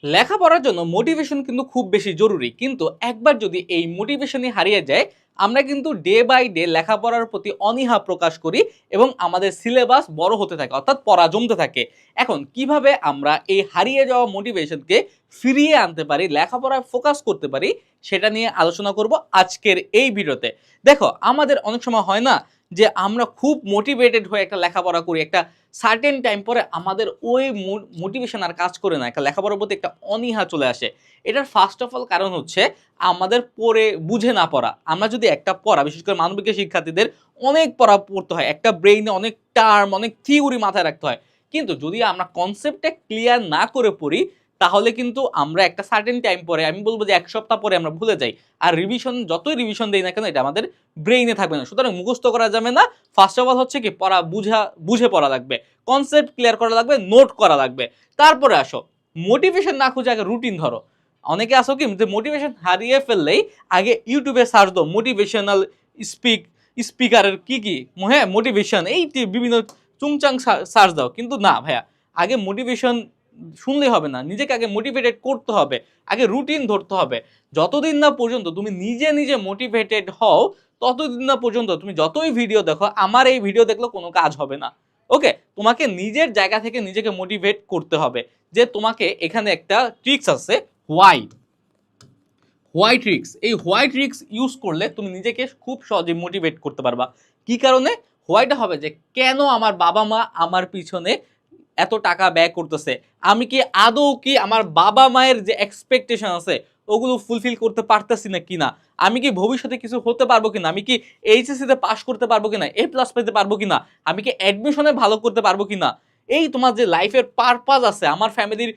লেখাপড়ার জন্য মোটিভেশন কিন্তু খুব বেশি জরুরি, কিন্তু একবার যদি এই মোটিভেশনই হারিয়ে যায় আমরা কিন্তু ডে বাই ডে লেখাপড়ার প্রতি অনীহা প্রকাশ করি এবং আমাদের সিলেবাস বড় হতে থাকে, অর্থাৎ পড়া জমতে থাকে। এখন কিভাবে আমরা এই হারিয়ে যাওয়া মোটিভেশনকে ফিরিয়ে আনতে পারি, লেখাপড়ায় ফোকাস করতে পারি, সেটা নিয়ে আলোচনা করব আজকের এই ভিডিওতে। দেখো, আমাদের অনেক সময় হয় না যে আমরা খুব মোটিভেটেড হয়ে একটা লেখাপড়া করি, একটা সার্টেন টাইম পরে আমাদের ওই মোটিভেশন আর কাজ করে না, একটা লেখাপড়ার প্রতি একটা অনীহা চলে আসে। এটার ফার্স্ট অফ অল কারণ হচ্ছে আমাদের পড়ে বুঝে না পড়া। আমরা যদি একটা পড়া, বিশেষ করে মানবিকের শিক্ষার্থীদের অনেক পড়া পড়তে হয়, একটা ব্রেইনে অনেক টার্ম, অনেক থিওরি মাথায় রাখতে হয়, কিন্তু যদি আমরা কনসেপ্টটা ক্লিয়ার না করে পড়ি তাহলে কিন্তু আমরা একটা সার্টেন টাইম পরে, আমি বলবো যে এক সপ্তাহ পরে আমরা ভুলে যাই। আর রিভিশন, যতই রিভিশন দেই না কেন, এটা আমাদের ব্রেইনে থাকবে না। সুতরাং মুখস্থ করা যাবে না। ফার্স্ট অফ অল হচ্ছে কি, পড়া বুঝে পড়া লাগবে, কনসেপ্ট ক্লিয়ার করা লাগবে, নোট করা লাগবে। তারপরে আসো, মোটিভেশন না খুঁজে আগে রুটিন ধরো। অনেকে আসো কি যে মোটিভেশন হারিয়ে ফেললেই আগে ইউটিউবে সার্চ দাও মোটিভেশনাল স্পিকারের কি হ্যাঁ মোটিভেশন, এই বিভিন্ন চুংচাং সার্চ দাও। কিন্তু না ভাইয়া, আগে মোটিভেশন শুনলেই হবে না, নিজেকে আগে মোটিভেটেড করতে হবে, আগে রুটিন ধরতে হবে। যতদিন না পর্যন্ত তুমি নিজে নিজে মোটিভেটেড হও ততদিন না পর্যন্ত তুমি যতই ভিডিও দেখো, আমার এই ভিডিও দেখলে কোনো কাজ হবে না। ওকে, তোমাকে নিজের জায়গা থেকে নিজেকে মোটিভেট করতে হবে। যে তোমাকে এখানে একটা ট্রিক্স আছে, হোয়াই ট্রিক্স। এই হোয়াই ট্রিক্স ইউজ করলে তুমি নিজেকে খুব সহজে মোটিভেট করতে পারবা। কি কারণে? হোয়াইটা হবে যে কেন আমার বাবা মা আমার পিছনে এত টাকা ব্যয় করতেছে, আমি কি আদৌ কি আমার বাবা মায়ের যে এক্সপেকটেশন আছে ওগুলো ফুলফিল করতে পারতেছি না কিনা, আমি কি ভবিষ্যতে কিছু হতে পারবো কিনা, আমি কি এইচএসসি তে পাস করতে পারবো কিনা, এ প্লাস পেতে পারবো কিনা, আমি কি অ্যাডমিশনে ভালো করতে পারবো কিনা, এই তোমার যে লাইফের পারপাস আছে, আমার ফ্যামিলির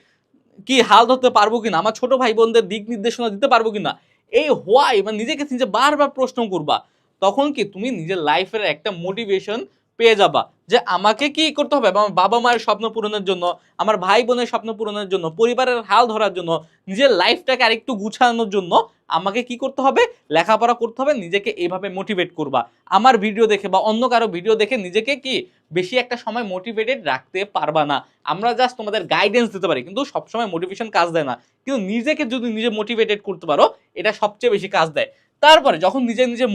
কি হাল ধরতে পারবো কিনা, আমার ছোট ভাই বোনদের দিক নির্দেশনা দিতে পারবো কিনা, এই হোয়াই মানে নিজেকে নিজে বারবার প্রশ্ন করবা। তখন কি তুমি নিজের লাইফের একটা মোটিভেশন পেয়ে যাবা যে আমাকে কি করতে হবে, আমার বাবা মায়ের স্বপ্ন পূরণের জন্য, আমার ভাই বোনের স্বপ্ন পূরণের জন্য, পরিবারের হাল ধরার জন্য, নিজের লাইফটাকে আরেকটু গুছানোর জন্য আমাকে কি করতে হবে, লেখাপড়া করতে হবে। নিজেকে এইভাবে মোটিভেট করবা। আমার ভিডিও দেখে বা অন্য কারো ভিডিও দেখে নিজেকে কি বেশি একটা সময় মোটিভেটেড রাখতে পারবা না। আমরা জাস্ট তোমাদের গাইডেন্স দিতে পারি, কিন্তু সবসময় মোটিভেশন কাজ দেয় না। কিন্তু নিজেকে যদি নিজে মোটিভেটেড করতে পারো, এটা সবচেয়ে বেশি কাজ দেয়। তারপরে যখন নিজে নিজে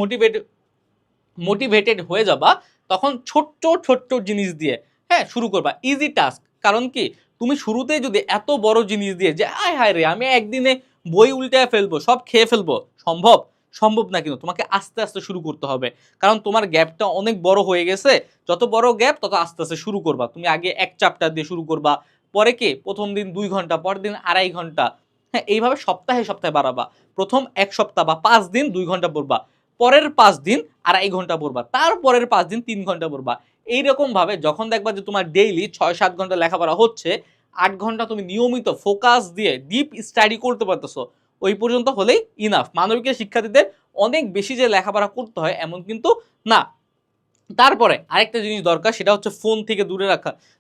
মোটিভেটেড হয়ে যাবা, তখন ছোট্ট ছোট্ট জিনিস দিয়ে হ্যাঁ শুরু করবা, ইজি টাস্ক। কারণ কি, তুমি শুরুতেই যদি এত বড় জিনিস দিয়ে যে আয় হায় রে আমি একদিনে বই উল্টায় ফেলবো, সব খেয়ে ফেলবো, সম্ভব? সম্ভব না। কিন্তু তোমাকে আস্তে আস্তে শুরু করতে হবে, কারণ তোমার গ্যাপটা অনেক বড় হয়ে গেছে। যত বড় গ্যাপ তত আস্তে আস্তে শুরু করবা। তুমি আগে এক চ্যাপ্টার দিয়ে শুরু করবা, পরে কি প্রথম দিন 2 ঘন্টা, পরের দিন 2.5 ঘন্টা, হ্যাঁ এইভাবে সপ্তাহে সপ্তাহে বাড়াবা। প্রথম এক সপ্তাহ বা 5 দিন 2 ঘন্টা পড়বা, পরের 5 দিন 2.5 ঘন্টা পড়বা, তারপরের 5 দিন 3 ঘন্টা পড়বা। এইরকম ভাবে যখন দেখবা যে তোমার ডেইলি 6-7 ঘন্টা লেখাপড়া হচ্ছে, 8 ঘন্টা তুমি নিয়মিত ফোকাস দিয়ে ডিপ স্টাডি করতে পারতেছো, ওই পর্যন্ত হলেই ইনাফ। মানবিকের শিক্ষার্থীদের অনেক বেশি যে লেখাপড়া করতে হয় এমন কিন্তু না। তারপরে আরেকটা জিনিস দরকার, সেটা হচ্ছে ফোন থেকে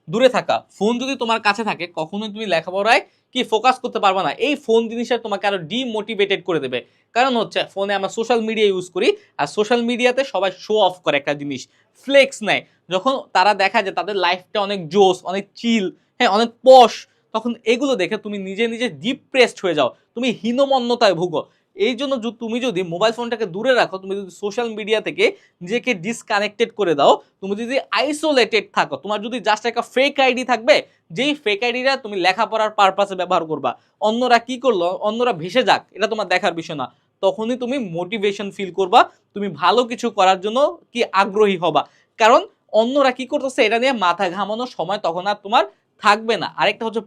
দূরে থাকা। ফোন যদি তোমার কাছে থাকে কখনোই তুমি লেখাপড়ায় কি ফোকাস করতে পারবে না। এই ফোন জিনিসটা তোমাকে আরো ডিমোটিভেটেড করে দেবে। কারণ হচ্ছে ফোনে আমরা সোশ্যাল মিডিয়া ইউজ করি, আর সোশ্যাল মিডিয়াতে সবাই শো অফ করে একটা জিনিস, ফ্লেক্স নেয়। যখন তারা দেখা যায় তাদের লাইফটা অনেক জোস, অনেক চিল, হ্যাঁ অনেক পশ, তখন এগুলো দেখে তুমি নিজে নিজে ডিপ্রেসড হয়ে যাও, তুমি হীনমন্যতায় ভুগো। এই জন্য তুমি যদি মোবাইল ফোনটাকে দূরে রাখো, তুমি যদি সোশ্যাল মিডিয়া থেকে নিজেকে ডিসকানেক্টেড করে দাও, তুমি যদি আইসোলেটেড থাকো, তোমার যদি জাস্ট একটা ফেক আইডি থাকবে, যেই ফেক আইডিটা তুমি লেখাপড়ার পারপাসে ব্যবহার করবা, অন্যরা কি করলো, অন্যরা ভেসে যাক, এটা তোমার দেখার বিষয় না, তখনই তুমি মোটিভেশন ফিল করবা, তুমি ভালো কিছু করার জন্য কি আগ্রহী হবা। কারণ অন্যরা কি করতেছে এটা নিয়ে মাথা ঘামানোর সময় তখন আর তোমার থাকবে না। আরেকটা হচ্ছে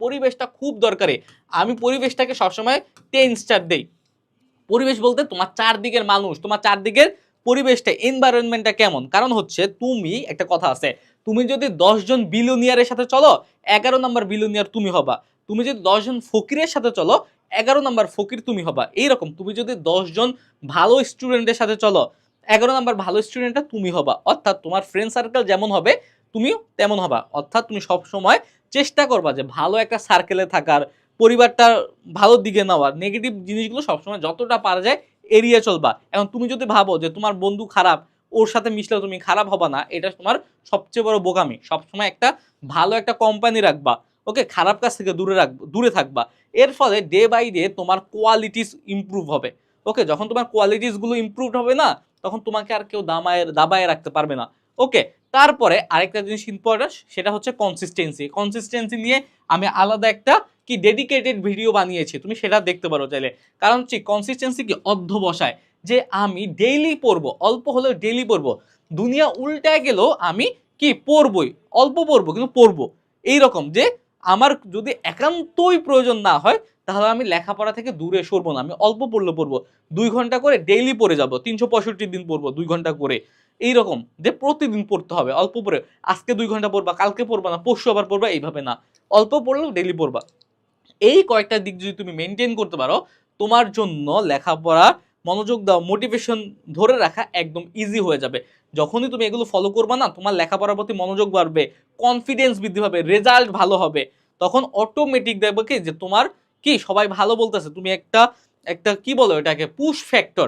পরিবেশটা খুব দরকারি। আমি পরিবেশটাকে সবসময় 10 স্টার দেই। পরিবেশ বলতে তোমার চারদিকের মানুষ, তোমার চারদিকের পরিবেশটা, এনভায়রনমেন্টটা কেমন। কারণ হচ্ছে তুমি একটা কথা আছে, তুমি যদি 10 জন বিলিয়নিয়ারের সাথে চলো, 11 নম্বর বিলিয়নিয়ার তুমি হবা। তুমি যদি 10 জন ফকিরের সাথে চলো, 11 নম্বর ফকির তুমি হবা। এইরকম তুমি যদি 10 জন ভালো স্টুডেন্টের সাথে চলো, 11 নম্বর ভালো স্টুডেন্টটা তুমি হবা। অর্থাৎ তোমার ফ্রেন্ড সার্কেল যেমন হবে তুমিও তেমন হবা। অর্থাৎ তুমি সব সময় চেষ্টা করবা যে ভালো একটা সার্কেলে থাকার, পরিবারটা ভালো দিকে নেওয়ার, নেগেটিভ জিনিসগুলো সবসময় যতটা পারা যায় এড়িয়ে চলবা। এখন তুমি যদি ভাবো যে তোমার বন্ধু খারাপ, ওর সাথে মিশলে তুমি খারাপ হবা না, এটা তোমার সবচেয়ে বড় বোকামি। সবসময় একটা ভালো একটা কোম্পানি রাখবা, ওকে, খারাপ কাজ থেকে দূরে থাকবা। এর ফলে ডে বাই ডে তোমার কোয়ালিটিস ইমপ্রুভ হবে। ওকে, যখন তোমার কোয়ালিটিসগুলো ইমপ্রুভ হবে না, তখন তোমাকে আর কেউ দাবায় রাখতে পারবে না। ওকে, তারপরে আরেকটা জিনিস ইম্পর্টেন্ট, সেটা হচ্ছে কনসিস্টেন্সি। কনসিস্টেন্সি নিয়ে আমি আলাদা একটা কি ডেডিকেটেড ভিডিও বানিয়েছি, তুমি সেটা দেখতে পারো চাইলে। কারণ হচ্ছে কনসিস্টেন্সি কি অধ্যবসায়, যে আমি ডেইলি পড়বো, অল্প হলেও ডেইলি পড়বো। দুনিয়া উল্টায় গেলেও আমি কি পড়বই, অল্প পড়বো কিন্তু পড়বো। এইরকম যে আমার যদি একান্তই প্রয়োজন না হয়, তাহলে আমি লেখাপড়া থেকে দূরে সরবো না, আমি অল্প পড়লে পড়বো। 2 ঘন্টা করে ডেইলি পড়ে যাবো, 365 দিন পড়বো 2 ঘন্টা করে। এইরকম যে প্রতিদিন পড়তে হবে, অল্প পড়ে। আজকে 2 ঘন্টা পড়বা, কালকে পড়বা না, পরশু আবার পড়বা, এইভাবে না, অল্প পড়লেও ডেইলি পড়বা। এই কয়েকটা দিক যদি তুমি মেনটেন করতে পারো, তোমার জন্য লেখাপড়া মনোযোগ দাও, মোটিভেশন ধরে রাখা একদম ইজি হয়ে যাবে। যখনই তুমি এগুলো ফলো করবা না, তোমার লেখাপড়ার প্রতি মনোযোগ বাড়বে, কনফিডেন্স বৃদ্ধি পাবে, রেজাল্ট ভালো হবে। তখন অটোমেটিক দেখবে কি যে তোমার কি সবাই ভালো বলতেছে, তুমি একটা একটা কি বলো এটাকে, পুশ ফ্যাক্টর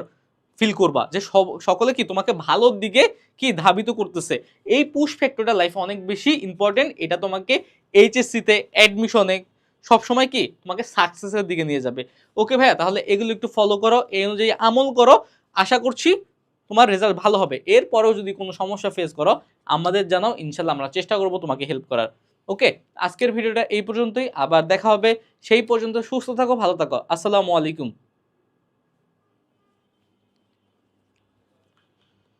ফিল করবা, যে সকলে কি তোমাকে ভালোর দিকে কি ধাবিত করতেছে। এই পুশ ফ্যাক্টরটা লাইফে অনেক বেশি ইম্পর্টেন্ট। এটা তোমাকে এইচএসসিতে অ্যাডমিশনে সবসময় কি তোমাকে সাকসেসের দিকে নিয়ে যাবে। ওকে ভাইয়া, তাহলে এগুলো একটু ফলো করো, এই অনুযায়ী আমল করো, আশা করছি তোমার রেজাল্ট ভালো হবে। এরপরেও যদি কোনো সমস্যা ফেস করো আমাদের জানাও, ইনশাল্লাহ আমরা চেষ্টা করবো তোমাকে হেল্প করার। ওকে, আজকের ভিডিওটা এই পর্যন্তই, আবার দেখা হবে। সেই পর্যন্ত সুস্থ থাকো, ভালো থাকো, আসসালামু আলাইকুম।